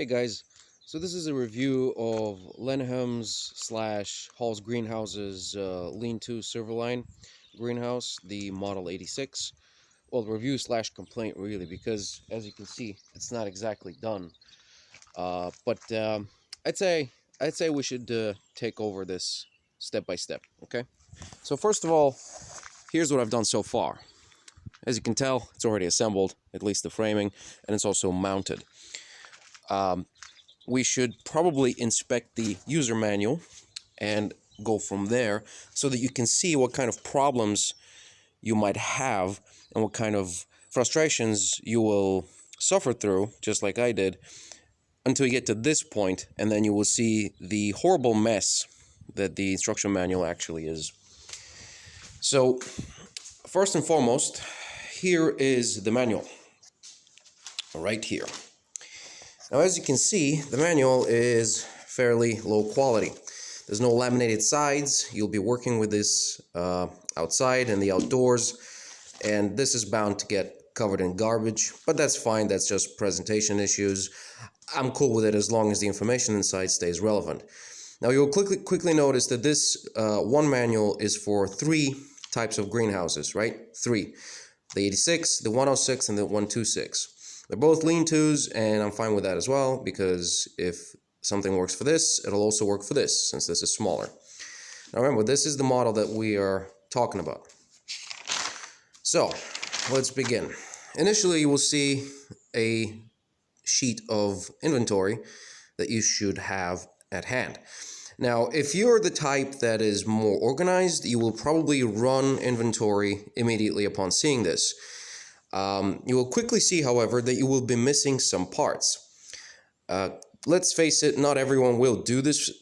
Hey guys, so this is a review of Lenham's slash Hall's Greenhouse's lean-to Silverline greenhouse, the Model 86. Well, review slash complaint really, because as you can see, it's not exactly done. But I'd say I'd say we should take over this step by step. Okay. So first of all, here's what I've done so far. As you can tell, it's already assembled, at least the framing, and it's also mounted. We should probably inspect the user manual and go from there so that you can see what kind of problems you might have and what kind of frustrations you will suffer through, just like I did, until you get to this point, and then you will see the horrible mess that the instruction manual actually is. So, first and foremost, here is the manual, right here. Now, as you can see, the manual is fairly low quality. There's no laminated sides. You'll be working with this outside and the outdoors, and this is bound to get covered in garbage, but that's fine. That's just presentation issues. I'm cool with it as long as the information inside stays relevant. Now, you'll quickly notice that this one manual is for 3 types of greenhouses, right? 3. The 86, the 106, and the 126. They're both lean-tos, and I'm fine with that as well, because if something works for this, it'll also work for this, since this is smaller. Now remember, this is the model that we are talking about. So, let's begin. Initially, you will see a sheet of inventory that you should have at hand. Now, if you're the type that is more organized, you will probably run inventory immediately upon seeing this. You will quickly see, however, that you will be missing some parts. Let's face it, not everyone will do this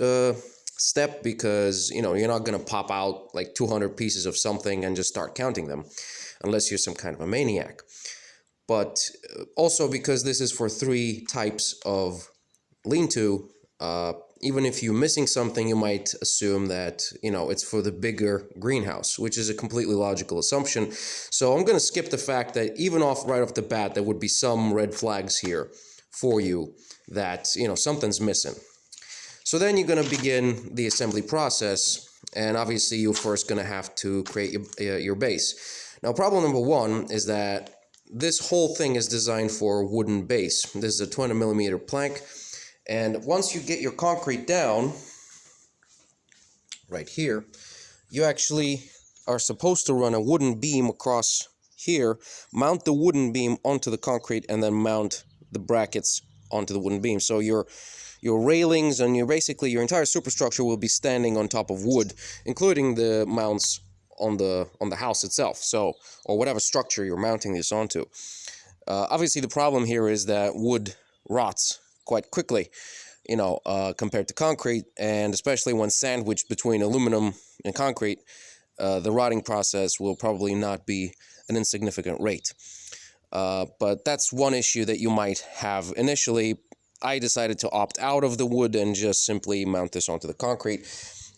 step because, you're not going to pop out like 200 pieces of something and just start counting them, unless you're some kind of a maniac. But also because this is for 3 types of lean-to, even if you're missing something, you might assume that, it's for the bigger greenhouse, which is a completely logical assumption. So I'm going to skip the fact that even right off the bat, there would be some red flags here for you that, something's missing. So then you're going to begin the assembly process, and obviously you're first going to have to create your base. Now, problem number 1 is that this whole thing is designed for a wooden base. This is a 20 millimeter plank. And once you get your concrete down, right here, you actually are supposed to run a wooden beam across here, mount the wooden beam onto the concrete, and then mount the brackets onto the wooden beam. So your railings and your entire superstructure will be standing on top of wood, including the mounts on the house itself, or whatever structure you're mounting this onto. Obviously, the problem here is that wood rots quite quickly, compared to concrete, and especially when sandwiched between aluminum and concrete, the rotting process will probably not be an insignificant rate. But that's one issue that you might have initially. I decided to opt out of the wood and just simply mount this onto the concrete,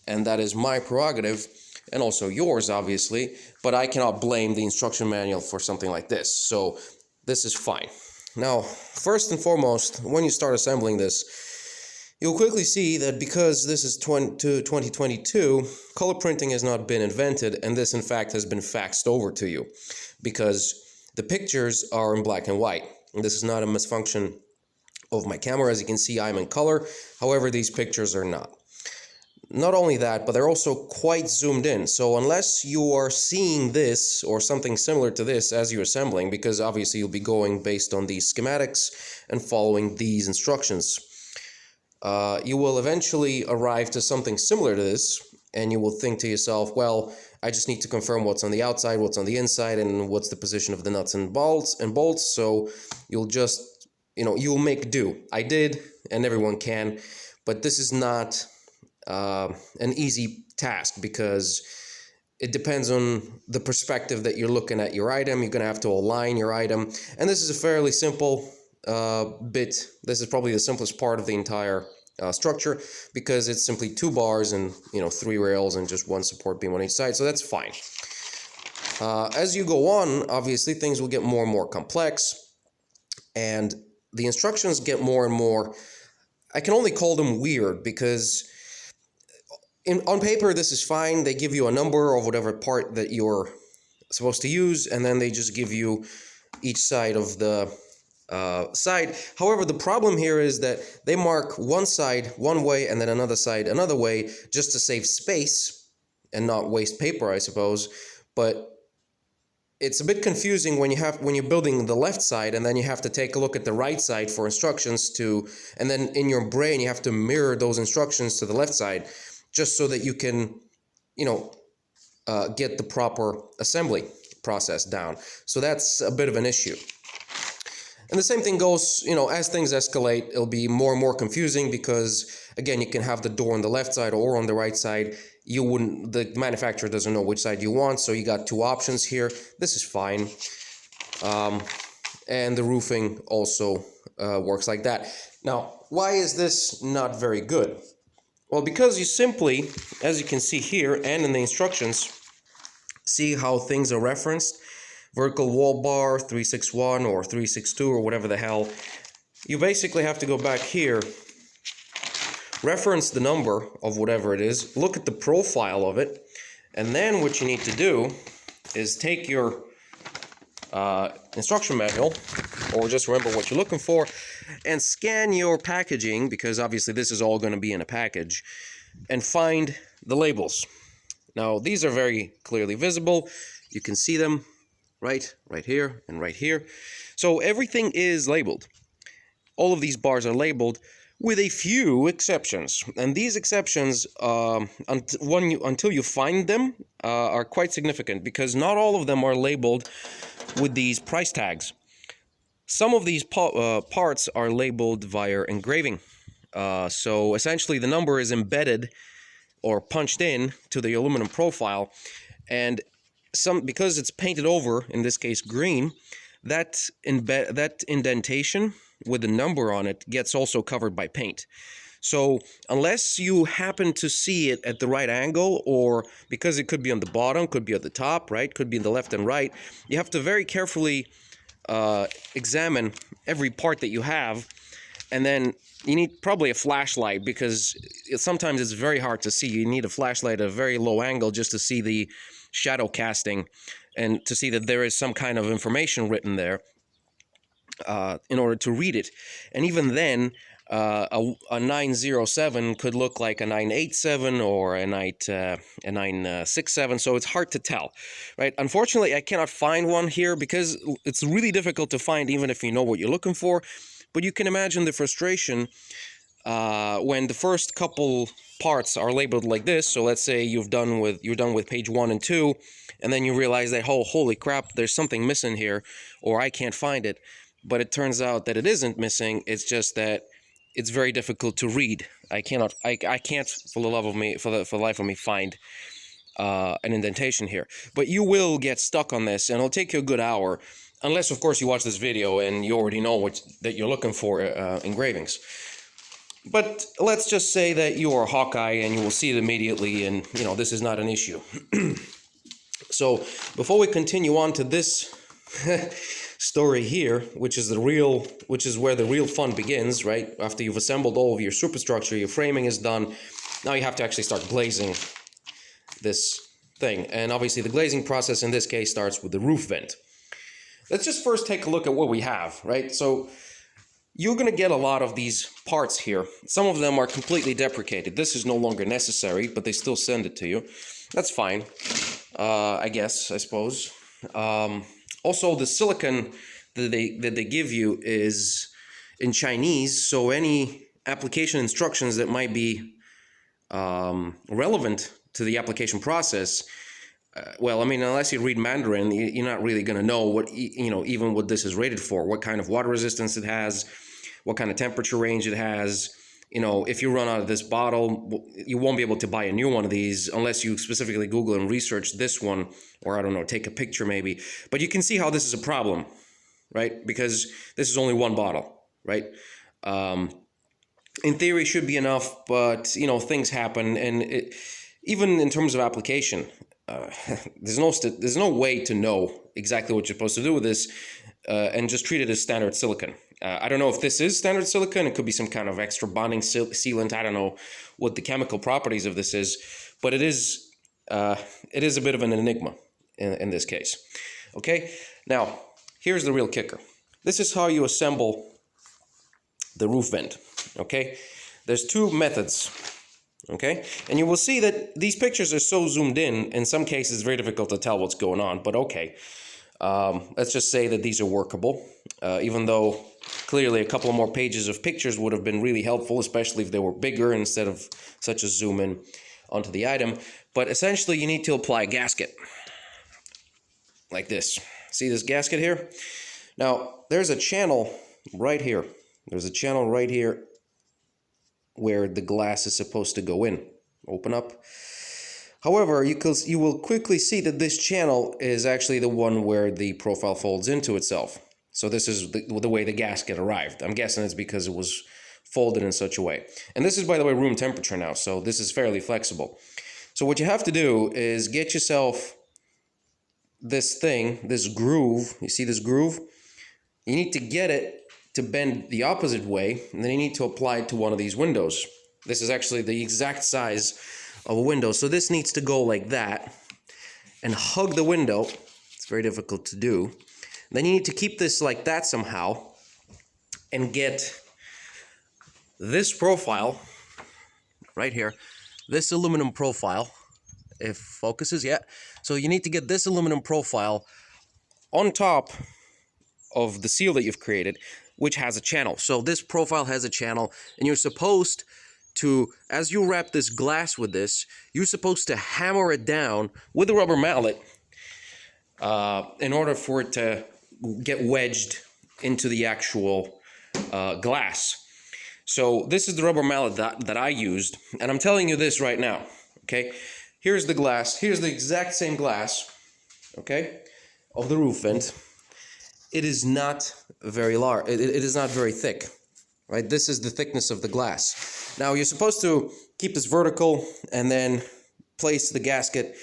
and that is my prerogative, and also yours, obviously, but I cannot blame the instruction manual for something like this, so this is fine. Now, first and foremost, when you start assembling this, you'll quickly see that because this is 2022, color printing has not been invented, and this, in fact, has been faxed over to you, because the pictures are in black and white. And this is not a misfunction of my camera. As you can see, I'm in color. However, these pictures are not. Not only that, but they're also quite zoomed in. So unless you are seeing this or something similar to this as you're assembling, because obviously you'll be going based on these schematics and following these instructions, you will eventually arrive to something similar to this, and you will think to yourself, well, I just need to confirm what's on the outside, what's on the inside, and what's the position of the nuts and bolts. So you'll just, you'll make do. I did, and everyone can, but this is not an easy task, because it depends on the perspective that you're looking at your item. You're going to have to align your item, and this is a fairly simple bit. This is probably the simplest part of the entire structure, because it's simply 2 bars and 3 rails and just 1 support beam on each side, so that's fine. As you go on, obviously things will get more and more complex, and the instructions get more and more, I can only call them weird, because on paper this is fine. They give you a number of whatever part that you're supposed to use, and then they just give you each side of the side. However, the problem here is that they mark one side one way and then another side another way, just to save space and not waste paper, I suppose. But it's a bit confusing when you're building the left side, and then you have to take a look at the right side for instructions and then in your brain you have to mirror those instructions to the left side, just so that you can, get the proper assembly process down. So that's a bit of an issue. And the same thing goes, as things escalate, it'll be more and more confusing, because again, you can have the door on the left side or on the right side. The manufacturer doesn't know which side you want, so you got two options here. This is fine. And the roofing also works like that. Now, why is this not very good? Well, because you simply, as you can see here and in the instructions, see how things are referenced. Vertical wall bar 361 or 362 or whatever the hell. You basically have to go back here, reference the number of whatever it is, look at the profile of it, and then what you need to do is take your instruction manual, or just remember what you're looking for, and scan your packaging, because obviously this is all going to be in a package, and find the labels. Now, these are very clearly visible. You can see them right here, and right here. So everything is labeled. All of these bars are labeled, with a few exceptions. And these exceptions, until you find them, are quite significant, because not all of them are labeled with these price tags. Some of these parts are labeled via engraving. So essentially the number is embedded or punched in to the aluminum profile, and because it's painted over, in this case green, that indentation with the number on it gets also covered by paint. So unless you happen to see it at the right angle, or because it could be on the bottom, could be at the top, right, could be in the left and right, you have to very carefully examine every part that you have. And then you need probably a flashlight, because sometimes it's very hard to see. You need a flashlight at a very low angle just to see the shadow casting, and to see that there is some kind of information written there in order to read it. And even then, a 907 could look like a 987 or a 967, so it's hard to tell, right? Unfortunately, I cannot find one here, because it's really difficult to find, even if you know what you're looking for. But you can imagine the frustration when the first couple parts are labeled like this. So let's say you're done with page 1 and 2, and then you realize that, holy crap, there's something missing here, or I can't find it. But it turns out that it isn't missing. It's just that it's very difficult to read. I can't for the life of me find an indentation here. But you will get stuck on this, and it'll take you a good hour, unless of course you watch this video and you already know that you're looking for engravings. But let's just say that you are a Hawkeye and you will see it immediately, and this is not an issue. So before we continue on to this story here, which is where the real fun begins, right? After you've assembled all of your superstructure, your framing is done, now you have to actually start glazing this thing. And obviously the glazing process in this case starts with the roof vent. Let's just first take a look at what we have, right? So you're going to get a lot of these parts here. Some of them are completely deprecated. This is no longer necessary, but they still send it to you. That's fine, I suppose. Also, the silicon that they give you is in Chinese, so any application instructions that might be relevant to the application process, well, I mean, unless you read Mandarin, you're not really going to know even what this is rated for, what kind of water resistance it has, what kind of temperature range it has. If you run out of this bottle, you won't be able to buy a new one of these unless you specifically Google and research this one, or I don't know, take a picture maybe. But you can see how this is a problem, right? Because this is only one bottle, right? In theory, it should be enough, but things happen, and even in terms of application, there's no way to know exactly what you're supposed to do with this, and just treat it as standard silicon. I don't know if this is standard silicone. It could be some kind of extra bonding sealant. I don't know what the chemical properties of this is, but it is a bit of an enigma in this case. Okay, now here's the real kicker. This is how you assemble the roof vent. Okay, there's two methods. Okay, and you will see that these pictures are so zoomed in some cases it's very difficult to tell what's going on, but okay. Let's just say that these are workable, even though clearly a couple more pages of pictures would have been really helpful, especially if they were bigger instead of such a zoom in onto the item. But essentially you need to apply a gasket like this. See this gasket here? Now there's a channel right here. There's a channel right here where the glass is supposed to go in. Open up. However, you will quickly see that this channel is actually the one where the profile folds into itself. So this is the way the gasket arrived. I'm guessing it's because it was folded in such a way. And this is, by the way, room temperature now, so this is fairly flexible. So what you have to do is get yourself this thing, this groove. You see this groove? You need to get it to bend the opposite way, and then you need to apply it to one of these windows. This is actually the exact size of a window. So this needs to go like that and hug the window. It's very difficult to do. Then you need to keep this like that somehow and get this profile right here, this aluminum profile, if focuses, yeah. So you need to get this aluminum profile on top of the seal that you've created, which has a channel. So this profile has a channel, and you're supposed to, as you wrap this glass with this, you're supposed to hammer it down with a rubber mallet in order for it to get wedged into the actual glass. So this is the rubber mallet that I used, and I'm telling you this right now, okay? Here's the glass. Here's the exact same glass, okay, of the roof vent. It is not very large. It is not very thick, right? This is the thickness of the glass. Now you're supposed to keep this vertical and then place the gasket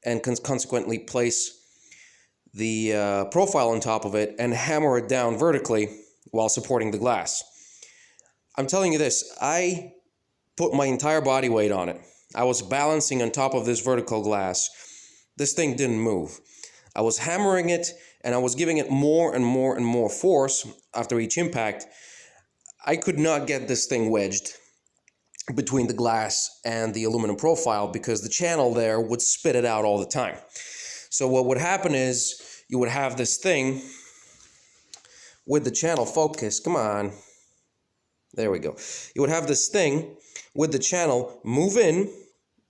and consequently place the profile on top of it and hammer it down vertically while supporting the glass. I'm telling you this, I put my entire body weight on it. I was balancing on top of this vertical glass. This thing didn't move. I was hammering it and I was giving it more and more and more force after each impact. I could not get this thing wedged between the glass and the aluminum profile because the channel there would spit it out all the time. So what would happen is you would have this thing with the channel focus. Come on. There we go. You would have this thing with the channel move in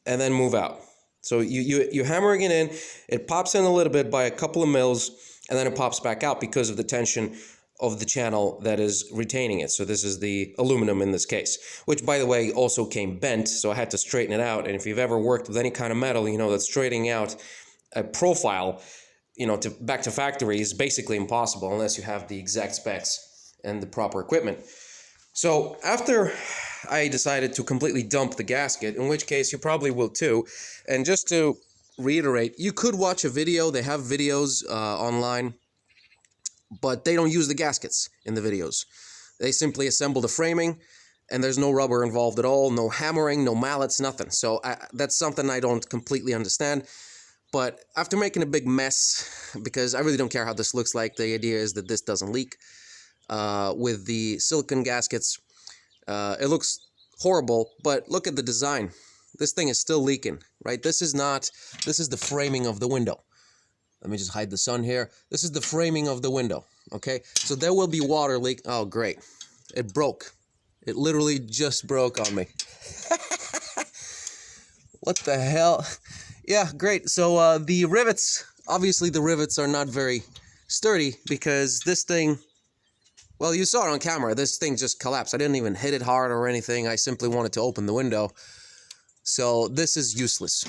and then move out. So you're hammering it in, it pops in a little bit by a couple of mils, and then it pops back out because of the tension of the channel that is retaining it. So this is the aluminum in this case, which by the way also came bent, so I had to straighten it out. And if you've ever worked with any kind of metal, you know that straightening out a profile, you know, back to factory is basically impossible unless you have the exact specs and the proper equipment. So after I decided to completely dump the gasket, in which case you probably will too, and just to reiterate, you could watch a video. They have videos online, but they don't use the gaskets in the videos. They simply assemble the framing, and there's no rubber involved at all, no hammering, no mallets, nothing. So that's something I don't completely understand. But after making a big mess, because I really don't care how this looks like, the idea is that this doesn't leak. With the silicone gaskets, it looks horrible, but look at the design. This thing is still leaking, right? This is the framing of the window. Let me just hide the sun here. This is the framing of the window, okay? So there will be water leak. Oh, great. It broke. It literally just broke on me. What the hell? Yeah, great. So the rivets, obviously the rivets are not very sturdy because this thing, well, you saw it on camera. This thing just collapsed. I didn't even hit it hard or anything. I simply wanted to open the window. So this is useless.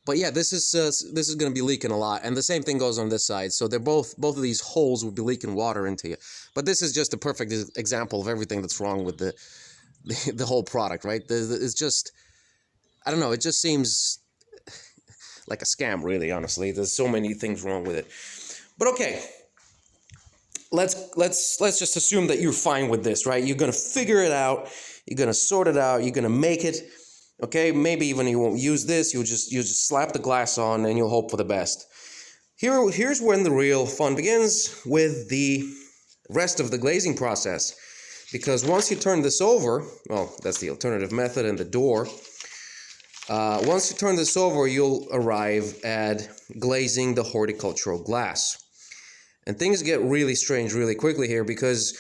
But yeah, this is going to be leaking a lot, and the same thing goes on this side. So they're both of these holes will be leaking water into you. But this is just a perfect example of everything that's wrong with the whole product, right? It's just, I don't know. It just seems like a scam, really. Honestly, there's so many things wrong with it. But okay, let's just assume that you're fine with this, right? You're gonna figure it out, you're gonna sort it out, you're gonna make it. Okay, maybe even you won't use this, you just slap the glass on and you'll hope for the best. Here's when the real fun begins with the rest of the glazing process. Because once you turn this over, well, that's the alternative method and the door. Once you turn this over, you'll arrive at glazing the horticultural glass. And things get really strange really quickly here, because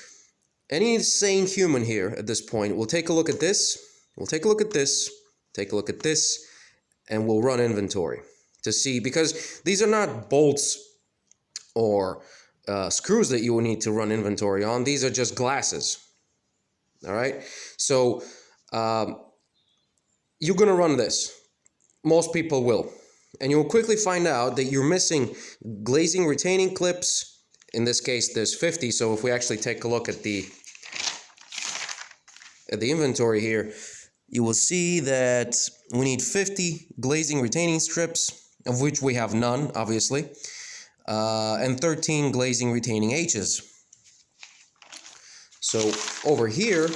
any sane human here at this point will take a look at this, we'll take a look at this, take a look at this, and we'll run inventory to see, because these are not bolts or screws that you will need to run inventory on. These are just glasses. All right, so you're going to run this. Most people will. And you'll quickly find out that you're missing glazing retaining clips. In this case, there's 50. So if we actually take a look at the inventory here, you will see that we need 50 glazing retaining strips, of which we have none, obviously, and 13 glazing retaining H's. So over here,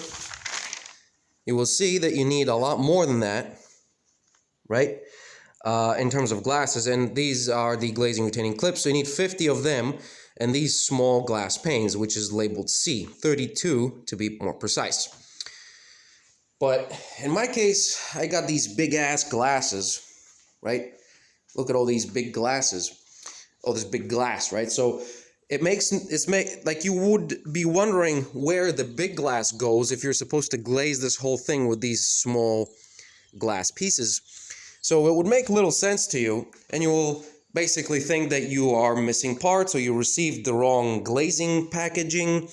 you will see that you need a lot more than that, right? In terms of glasses, and these are the glazing retaining clips, so you need 50 of them, and these small glass panes, which is labeled C, 32 to be more precise. But in my case, I got these big ass glasses, right? Look at all these big glasses, all this big glass, right? So like you would be wondering where the big glass goes if you're supposed to glaze this whole thing with these small glass pieces. So it would make little sense to you, and you will basically think that you are missing parts, or you received the wrong glazing packaging,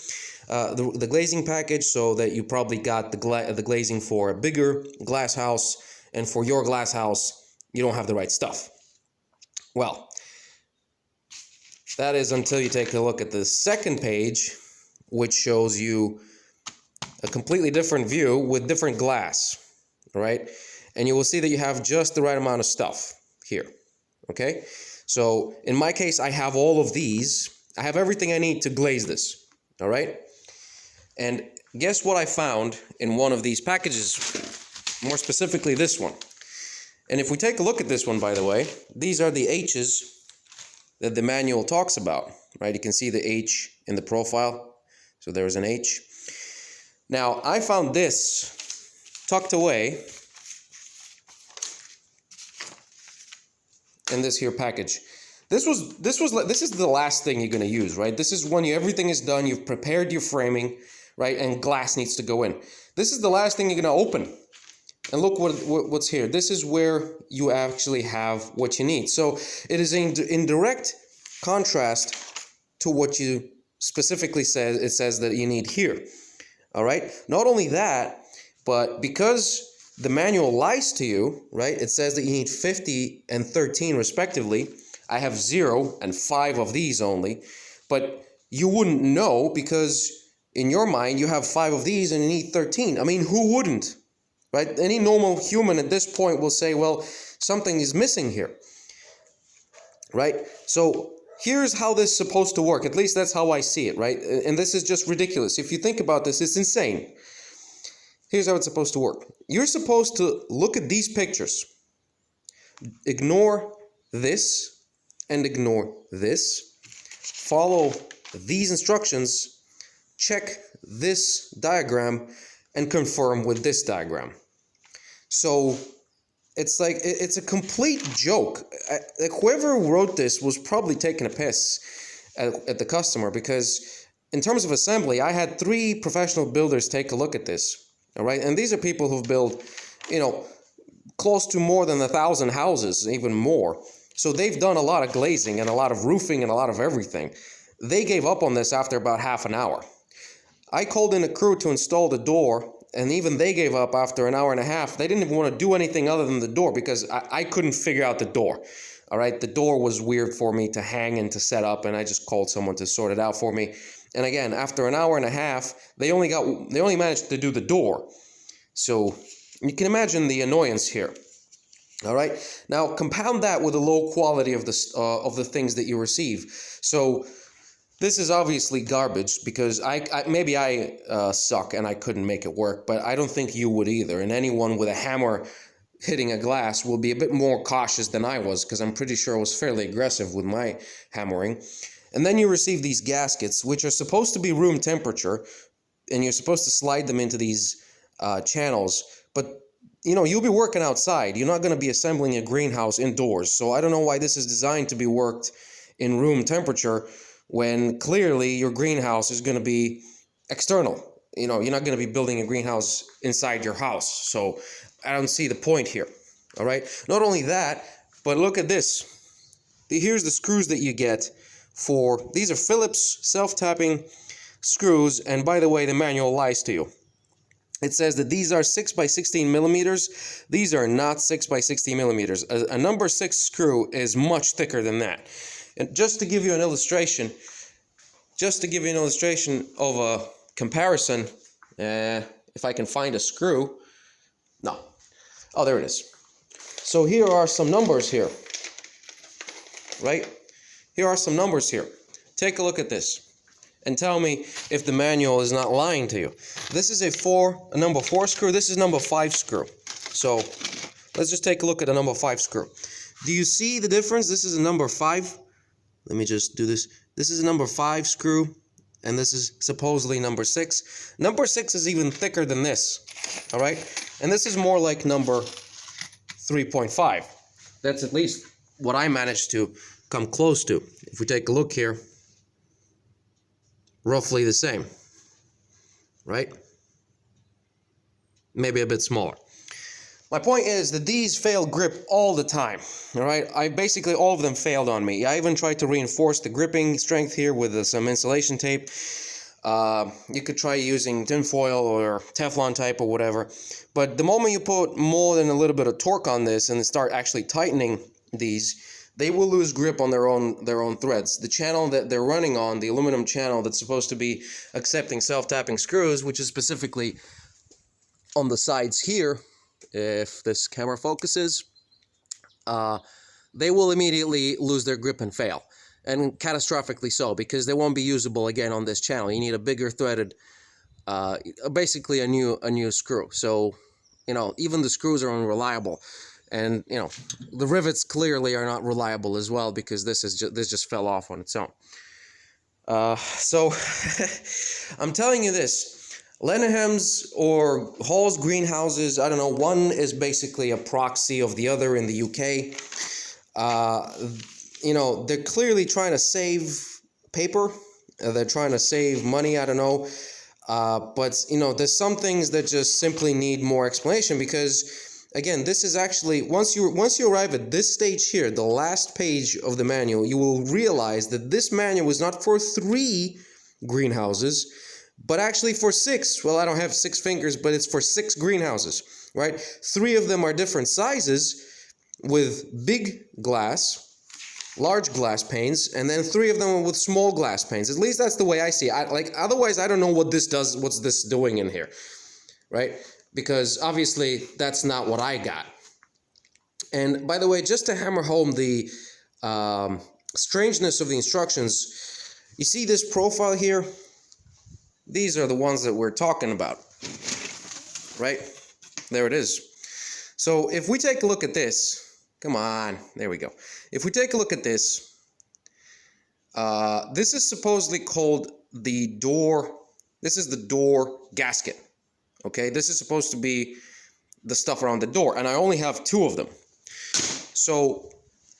the glazing package, so that you probably got the glazing for a bigger glass house, and for your glass house, you don't have the right stuff. Well, that is until you take a look at the second page, which shows you a completely different view with different glass, all right? And you will see that you have just the right amount of stuff here, okay? So in my case, I have all of these. I have everything I need to glaze this, all right? And guess what I found in one of these packages, more specifically this one. And if we take a look at this one, by the way, these are the H's that the manual talks about, right? You can see the H in the profile. So there's an H. Now, I found this tucked away in this here package. This is the last thing you're going to use, right? This is when everything is done, you've prepared your framing, right? And glass needs to go in. This is the last thing you're going to open. And look what's here. This is where you actually have what you need. So it is in direct contrast to what you specifically says. It says that you need here. All right. Not only that, but because the manual lies to you, right? It says that you need 50 and 13 respectively. I have 0 and 5 of these only, but you wouldn't know because in your mind you have 5 of these and you need 13. I mean, who wouldn't? Right? Any normal human at this point will say, well, something is missing here. Right? So here's how this is supposed to work. At least that's how I see it, right? And this is just ridiculous. If you think about this, it's insane. Here's how it's supposed to work. You're supposed to look at these pictures, ignore this and ignore this, follow these instructions, check this diagram, and confirm with this diagram. So it's like, it's a complete joke. Like whoever wrote this was probably taking a piss at the customer, because in terms of assembly, I had 3 professional builders take a look at this. All right. And these are people who've built, close to more than 1,000 houses, even more. So they've done a lot of glazing and a lot of roofing and a lot of everything. They gave up on this after about half an hour. I called in a crew to install the door, and even they gave up after an hour and a half. They didn't even want to do anything other than the door because I couldn't figure out the door. All right, the door was weird for me to hang and to set up, and I just called someone to sort it out for me. And again, after an hour and a half, they only managed to do the door. So you can imagine the annoyance here. All right. Now compound that with the low quality of the things that you receive. So This is obviously garbage because maybe I suck and I couldn't make it work, but I don't think you would either. And anyone with a hammer hitting a glass will be a bit more cautious than I was, because I'm pretty sure I was fairly aggressive with my hammering. And then you receive these gaskets, which are supposed to be room temperature, and you're supposed to slide them into these channels. But you'll be working outside. You're not going to be assembling a greenhouse indoors. So I don't know why this is designed to be worked in room temperature when clearly your greenhouse is going to be external. You're not going to be building a greenhouse inside your house. So I don't see the point here. All right. Not only that, but look at this. Here's the screws that you get for, these are Phillips self-tapping screws. And by the way, the manual lies to you. It says that these are 6 by 16 millimeters. These are not 6 by 16 millimeters. A number 6 screw is much thicker than that. And just to give you an illustration of a comparison, if I can find a screw. No. Oh, there it is. So here are some numbers here. Right? Here are some numbers here. Take a look at this and tell me if the manual is not lying to you. This is a number 4 screw. This is number 5 screw. So let's just take a look at a number 5 screw. Do you see the difference? This is a number 5. Let me just do this. This is a number 5 screw, and this is supposedly number 6. Number 6 is even thicker than this. All right? And this is more like number 3.5. That's at least what I managed to come close to. If we take a look here, roughly the same, right? Maybe a bit smaller. My point is that these fail grip all the time, all right? Basically all of them failed on me. I even tried to reinforce the gripping strength here with some insulation tape. You could try using tinfoil or Teflon type or whatever. But the moment you put more than a little bit of torque on this and start actually tightening these, they will lose grip on their own threads. The channel that they're running on, the aluminum channel that's supposed to be accepting self-tapping screws, which is specifically on the sides here, if this camera focuses, they will immediately lose their grip and fail. And catastrophically so, because they won't be usable again on this channel. You need a bigger threaded, basically a new screw. So, even the screws are unreliable. And, the rivets clearly are not reliable as well, because this just fell off on its own. So, I'm telling you this. Lenneham's or Hall's greenhouses, I don't know, one is basically a proxy of the other in the UK. They're clearly trying to save paper. They're trying to save money, I don't know. But, there's some things that just simply need more explanation, because, again, this is actually, once you arrive at this stage here, the last page of the manual, you will realize that this manual is not for 3 greenhouses, but actually for 6. Well, I don't have 6 fingers, but it's for 6 greenhouses, right? 3 of them are different sizes with big glass, large glass panes, and then 3 of them are with small glass panes. At least that's the way I see it. Otherwise, I don't know what this does, what's this doing in here, right? Because obviously that's not what I got. And by the way, just to hammer home the strangeness of the instructions, you see this profile here? These are the ones that we're talking about, right? There it is. So if we take a look at this, come on, there we go. If we take a look at this, this is supposedly called the door, this is the door gasket, okay? This is supposed to be the stuff around the door, and I only have 2 of them. So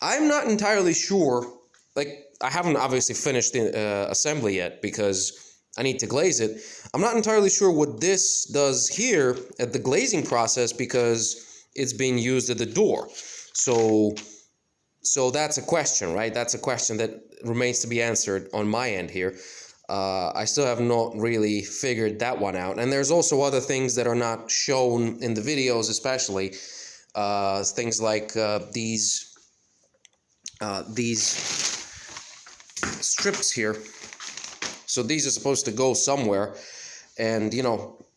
I'm not entirely sure, I haven't obviously finished the assembly yet because I need to glaze it. I'm not entirely sure what this does here at the glazing process, because it's being used at the door. So that's a question, right? That's a question that remains to be answered on my end here. I still have not really figured that one out. And there's also other things that are not shown in the videos, especially things like these strips here. So these are supposed to go somewhere, and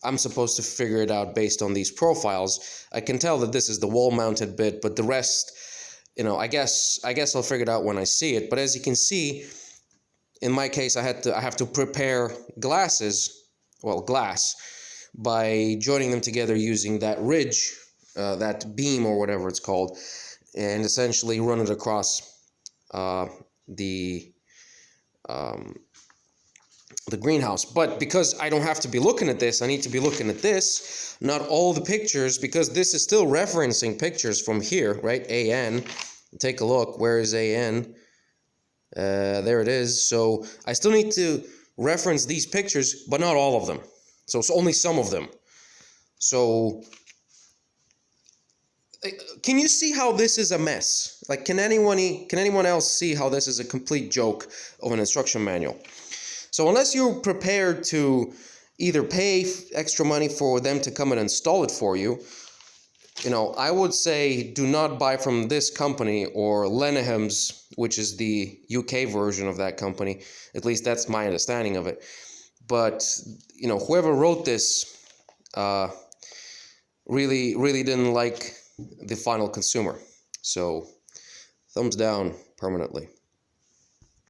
I'm supposed to figure it out based on these profiles. I can tell that this is the wall-mounted bit, but the rest, I guess I'll figure it out when I see it. But as you can see, in my case, I have to prepare glasses, well, glass, by joining them together using that ridge, that beam or whatever it's called, and essentially run it across the greenhouse. But because I don't have to be looking at this, I need to be looking at this, not all the pictures, because this is still referencing pictures from here, right? AN. Take a look. Where is AN? There it is. So I still need to reference these pictures, but not all of them. So it's only some of them. So can you see how this is a mess? Like, can anyone else see how this is a complete joke of an instruction manual? So unless you're prepared to either pay extra money for them to come and install it for you, I would say do not buy from this company or Lenehams, which is the UK version of that company. At least that's my understanding of it. But, whoever wrote this really didn't like the final consumer. So thumbs down permanently.